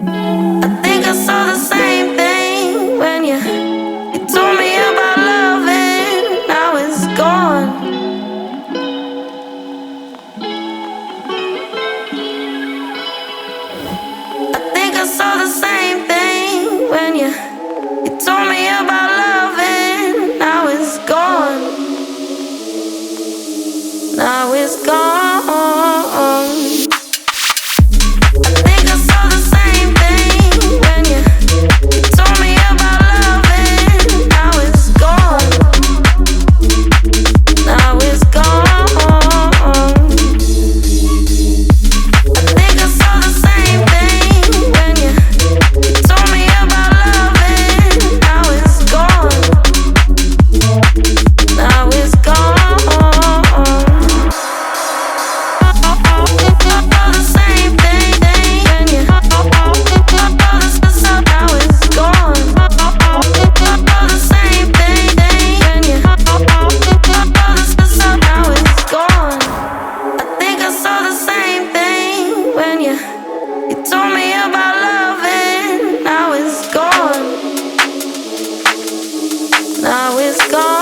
I think I saw the same thing when you told me about loving. Now it's gone. I think I saw the same thing when you told me about loving. Now it's gone. Now it's gone. You told me about loving. Now it's gone. Now it's gone.